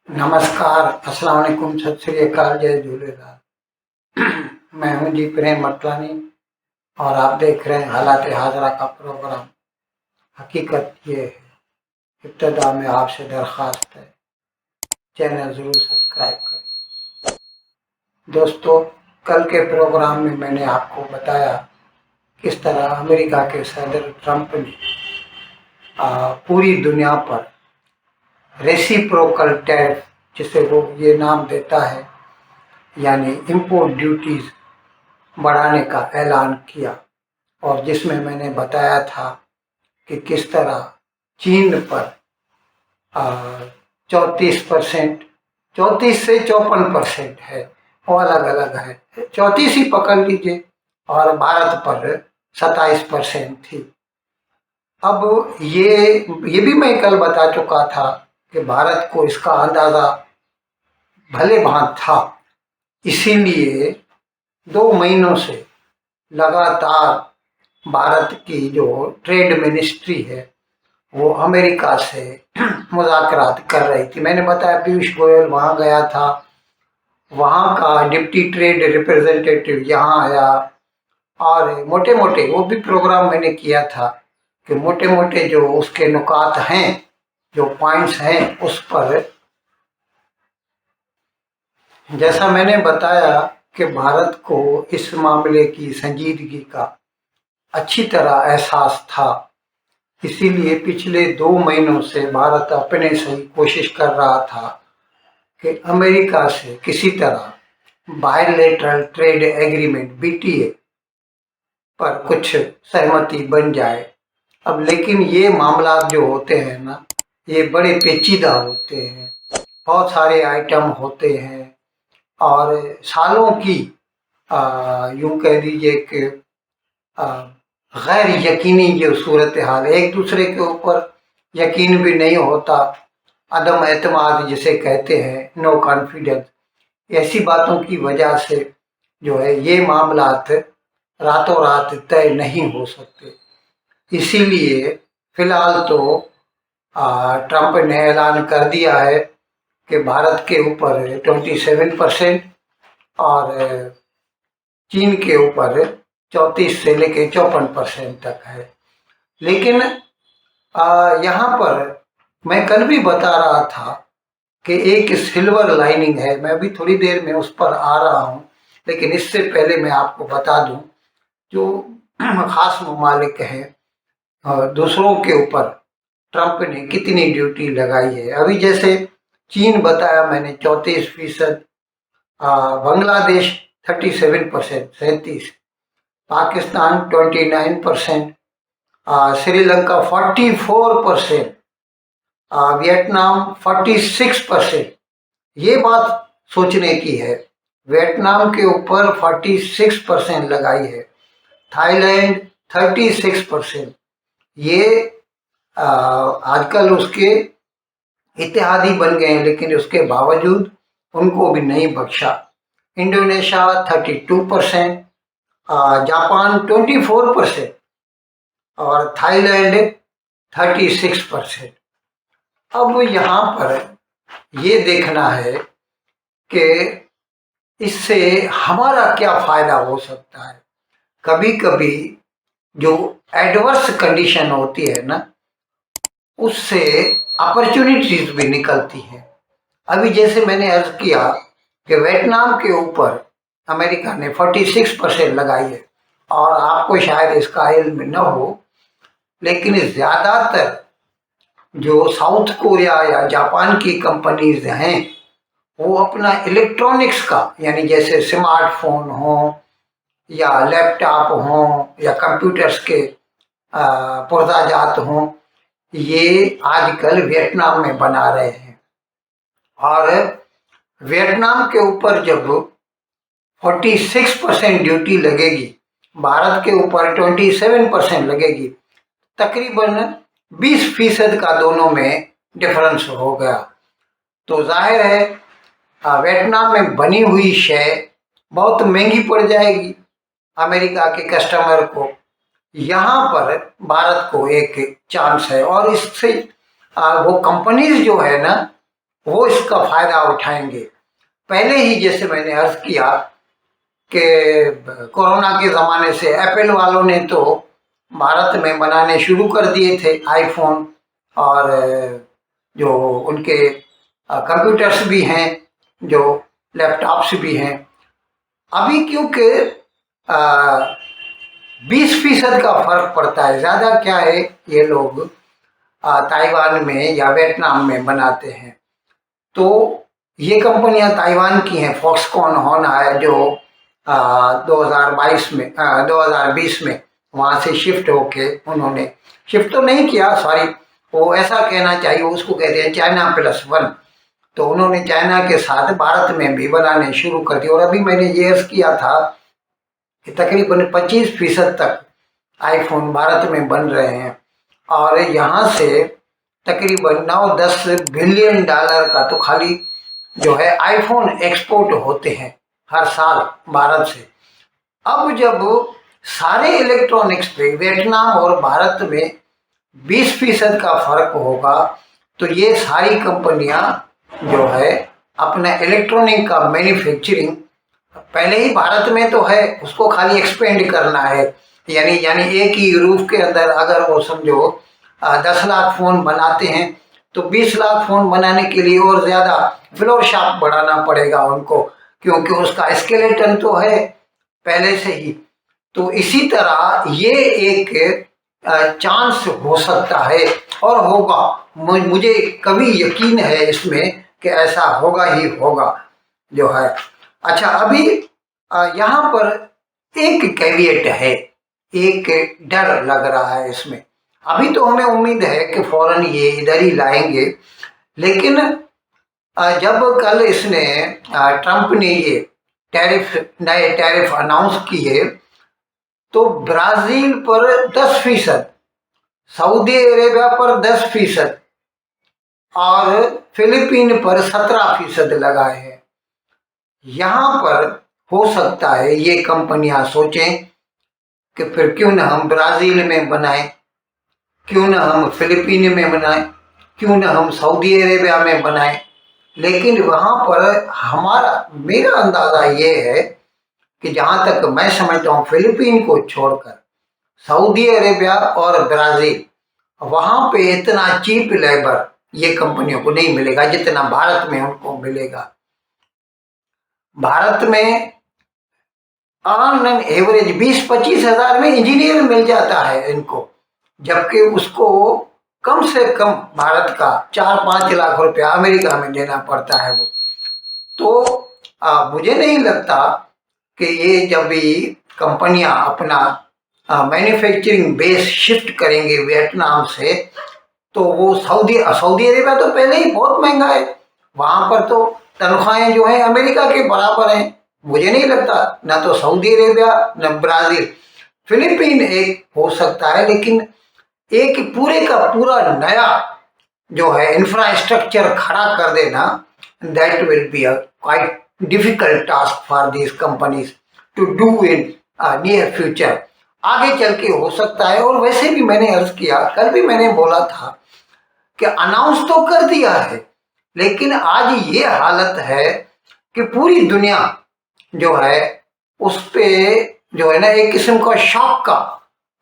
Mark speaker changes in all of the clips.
Speaker 1: नमस्कार, अस्सलाम वालेकुम, सत श्री अकाल, जय झूलेलाल। मैं हूं जी प्रेम मटलानी और आप देख रहे हैं हालात हाजरा का प्रोग्राम। हकीकत ये है, इब्तदा में आपसे दरख्वास्त है, चैनल ज़रूर सब्सक्राइब करें। दोस्तों, कल के प्रोग्राम में मैंने आपको बताया किस तरह अमेरिका के सदर ट्रंप ने पूरी दुनिया पर रेसिप्रोकल टैरिफ, जिसे वो ये नाम देता है, यानी इम्पोर्ट ड्यूटीज बढ़ाने का ऐलान किया। और जिसमें मैंने बताया था कि किस तरह चीन पर 34%, 34 से 54% है, वो अलग अलग है, 34 ही पकड़ लीजिए, और भारत पर 27% थी। अब ये भी मैं कल बता चुका था कि भारत को इसका अंदाजा भले भांत था, इसीलिए 2 महीनों से लगातार भारत की जो ट्रेड मिनिस्ट्री है वो अमेरिका से मुज़ाकरात कर रही थी। मैंने बताया पीयूष गोयल वहाँ गया था, वहाँ का डिप्टी ट्रेड रिप्रेजेंटेटिव यहाँ आया, और मोटे मोटे वो भी प्रोग्राम मैंने किया था कि मोटे मोटे जो उसके नुकात हैं, जो पॉइंट्स हैं, उस पर जैसा मैंने बताया कि भारत को इस मामले की संजीदगी का अच्छी तरह एहसास था, इसीलिए पिछले 2 महीनों से भारत अपने से ही कोशिश कर रहा था कि अमेरिका से किसी तरह बायलैटरल ट्रेड एग्रीमेंट बीटीए पर कुछ सहमति बन जाए। अब लेकिन ये मामला जो होते हैं ना, ये बड़े पेचीदा होते हैं, बहुत सारे आइटम होते हैं, और सालों की यूं कह दीजिए कि गैर यकीनी जो सूरत हाल, एक दूसरे के ऊपर यकीन भी नहीं होता, अदम एतमाद जिसे कहते हैं, नो कॉन्फिडेंस, ऐसी बातों की वजह से जो है ये मामलात रातों रात तय नहीं हो सकते। इसीलिए फिलहाल तो ट्रंप ने ऐलान कर दिया है कि भारत के ऊपर 27% और चीन के ऊपर 34 से लेके 54% तक है। लेकिन यहाँ पर मैं कल भी बता रहा था कि एक सिल्वर लाइनिंग है, मैं अभी थोड़ी देर में उस पर आ रहा हूँ, लेकिन इससे पहले मैं आपको बता दूं जो खास ममालिक हैं और दूसरों के ऊपर ट्रंप ने कितनी ड्यूटी लगाई है। अभी जैसे चीन बताया मैंने 34%, बांग्लादेश 37%, 37, पाकिस्तान 29%, श्रीलंका 44%, वियतनाम 46%। ये बात सोचने की है, वियतनाम के ऊपर 46% लगाई है, थाईलैंड 36%। ये आजकल उसके इत्तेहादी बन गए हैं, लेकिन उसके बावजूद उनको भी नहीं बख्शा। इंडोनेशिया 32%, जापान 24% और थाईलैंड 36%। अब यहाँ पर ये देखना है कि इससे हमारा क्या फायदा हो सकता है। कभी कभी जो एडवर्स कंडीशन होती है ना, उससे अपॉर्चुनिटीज भी निकलती हैं। अभी जैसे मैंने अर्ज किया कि वियतनाम के ऊपर अमेरिका ने 46% लगाई है, और आपको शायद इसका इल्म न हो, लेकिन ज़्यादातर जो साउथ कोरिया या जापान की कंपनीज हैं वो अपना इलेक्ट्रॉनिक्स का, यानी जैसे स्मार्टफोन हो या लैपटॉप हो या कंप्यूटर्स के पुर्जाजात हों, ये आजकल वियतनाम में बना रहे हैं। और वियतनाम के ऊपर जब 46% ड्यूटी लगेगी, भारत के ऊपर 27% लगेगी, तकरीबन 20% का दोनों में डिफरेंस हो गया। तो जाहिर है वियतनाम में बनी हुई शय बहुत महंगी पड़ जाएगी अमेरिका के कस्टमर को। यहाँ पर भारत को एक चांस है, और इससे वो कंपनीज जो है ना, वो इसका फायदा उठाएंगे। पहले ही जैसे मैंने अर्ज किया कि कोरोना के ज़माने से एप्पल वालों ने तो भारत में बनाने शुरू कर दिए थे आईफोन, और जो उनके कंप्यूटर्स भी हैं, जो लैपटॉप्स भी हैं। अभी क्योंकि 20% का फर्क पड़ता है, ज़्यादा क्या है, ये लोग ताइवान में या वियतनाम में बनाते हैं। तो ये कंपनियां ताइवान की हैं। फॉक्सकॉन होना है जो 2022 में 2020 में वहाँ से शिफ्ट होके, उन्होंने शिफ्ट तो नहीं किया, सॉरी, वो ऐसा कहना चाहिए, उसको कहते हैं चाइना प्लस वन। तो उन्होंने चाइना के साथ भारत में भी बनाने शुरू कर दिए। और अभी मैंने ये अर्ज किया था कि तकरीबन 25% तक आईफोन भारत में बन रहे हैं, और यहाँ से तकरीबन 9-10 बिलियन डॉलर का तो खाली जो है आईफोन एक्सपोर्ट होते हैं हर साल भारत से। अब जब सारे इलेक्ट्रॉनिक्स पे वियतनाम और भारत में 20% का फर्क होगा, तो ये सारी कंपनियां जो है अपना इलेक्ट्रॉनिक का मैन्युफैक्चरिंग पहले ही भारत में तो है, उसको खाली एक्सपेंड करना है। यानी एक ही रूफ के अंदर अगर वो समझो 10 लाख फ़ोन बनाते हैं, तो 20 लाख फ़ोन बनाने के लिए और ज़्यादा फ्लोर शॉप बढ़ाना पड़ेगा उनको, क्योंकि उसका स्केलेटन तो है पहले से ही। तो इसी तरह ये एक चांस हो सकता है और होगा। मुझे कभी यकीन है इसमें कि ऐसा होगा ही होगा जो है। अच्छा, अभी यहाँ पर एक कैविएट है, एक डर लग रहा है इसमें। अभी तो हमें उम्मीद है कि फौरन ये इधर ही लाएंगे, लेकिन जब कल इसने ट्रंप ने ये नए टैरिफ अनाउंस किए, तो ब्राजील पर 10%, सऊदी अरेबिया पर 10% और फिलीपीन पर 17% लगाए हैं। यहाँ पर हो सकता है ये कंपनियां सोचें कि फिर क्यों ना हम ब्राजील में बनाएं, क्यों ना हम फिलीपीन में बनाएं, क्यों ना हम सऊदी अरेबिया में बनाएं। लेकिन वहाँ पर मेरा अंदाज़ा ये है कि जहाँ तक मैं समझता हूँ, फिलीपीन को छोड़कर सऊदी अरेबिया और ब्राज़ील, वहाँ पे इतना चीप लेबर ये कंपनियों को नहीं मिलेगा जितना भारत में उनको मिलेगा। भारत में ऑन एन एवरेज 20-25 हज़ार में इंजीनियर मिल जाता है इनको, जबकि उसको कम से कम भारत का 4-5 लाख रुपया अमेरिका में देना पड़ता है वो। तो मुझे नहीं लगता कि ये जब भी कंपनियां अपना मैन्युफैक्चरिंग बेस शिफ्ट करेंगे वियतनाम से, तो वो सऊदी अरेबिया तो पहले ही बहुत महंगा है, वहाँ पर तो तनख्वाहें जो हैं अमेरिका के बराबर हैं। मुझे नहीं लगता, ना तो सऊदी अरेबिया न ब्राज़ील। फिलीपीन एक हो सकता है, लेकिन एक पूरे का पूरा नया जो है इंफ्रास्ट्रक्चर खड़ा कर देना, that will be a quite difficult task for these companies to do in near future. आगे चल के हो सकता है। और वैसे भी मैंने अर्ज किया, कल भी मैंने बोला था कि अनाउंस तो कर दिया है, लेकिन आज ये हालत है कि पूरी दुनिया जो है उस पे जो है ना एक किस्म का शॉक का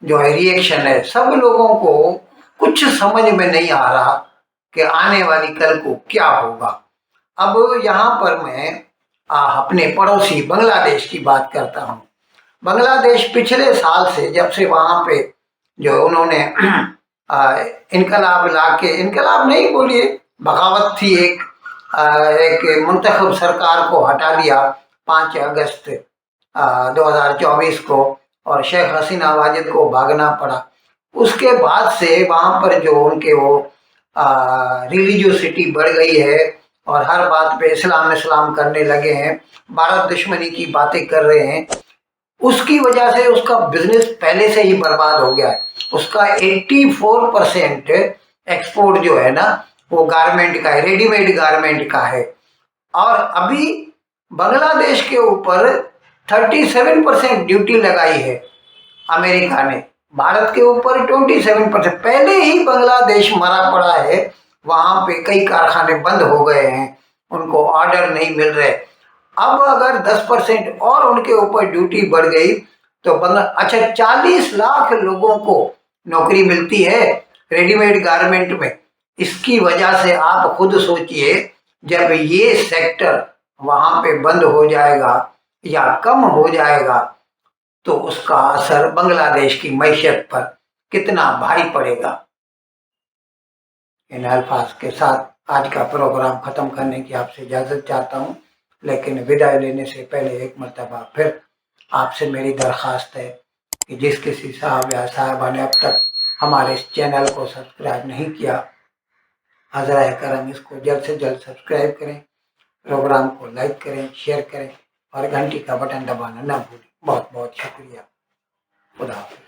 Speaker 1: जो है रिएक्शन है। सब लोगों को कुछ समझ में नहीं आ रहा कि आने वाली कल को क्या होगा। अब यहाँ पर मैं अपने पड़ोसी बांग्लादेश की बात करता हूँ। बांग्लादेश पिछले साल से, जब से वहाँ पे जो उन्होंने इनकलाब लाके, इनकलाब नहीं बोलिए, बगावत थी, एक मुंतखब सरकार को हटा दिया 5 अगस्त 2024 को, और शेख हसीना वाजिद को भागना पड़ा। उसके बाद से वहाँ पर जो उनके वो रिलीजियोसिटी बढ़ गई है और हर बात पे इस्लाम इस्लाम करने लगे हैं, भारत दुश्मनी की बातें कर रहे हैं। उसकी वजह से उसका बिजनेस पहले से ही बर्बाद हो गया है। उसका 84% एक्सपोर्ट जो है ना वो गारमेंट का है, रेडीमेड गारमेंट का है। और अभी बांग्लादेश के ऊपर 37% ड्यूटी लगाई है अमेरिका ने, भारत के ऊपर 27%। पहले ही बांग्लादेश मरा पड़ा है वहां पे कई कारखाने बंद हो गए हैं, उनको ऑर्डर नहीं मिल रहे। अब अगर 10% और उनके ऊपर ड्यूटी बढ़ गई तो अच्छा 40 लाख लोगों को नौकरी मिलती है रेडीमेड गारमेंट में। इसकी वजह से आप खुद सोचिए, जब ये सेक्टर वहां पे बंद हो जाएगा या कम हो जाएगा तो उसका असर बांग्लादेश की मैशत पर कितना भारी पड़ेगा। इन अल्फाज के साथ आज का प्रोग्राम खत्म करने की आपसे इजाजत चाहता हूँ, लेकिन विदाई लेने से पहले एक मरतबा फिर आपसे मेरी दरख्वास्त है कि जिस किसी साहब या साहबा ने अब तक हमारे इस चैनल को सब्सक्राइब नहीं किया, हज़राए करम इसको जल्द से जल्द सब्सक्राइब करें, प्रोग्राम को लाइक करें, शेयर करें और घंटी का बटन दबाना ना भूलें। बहुत बहुत शुक्रिया। खुदा हाफिज़।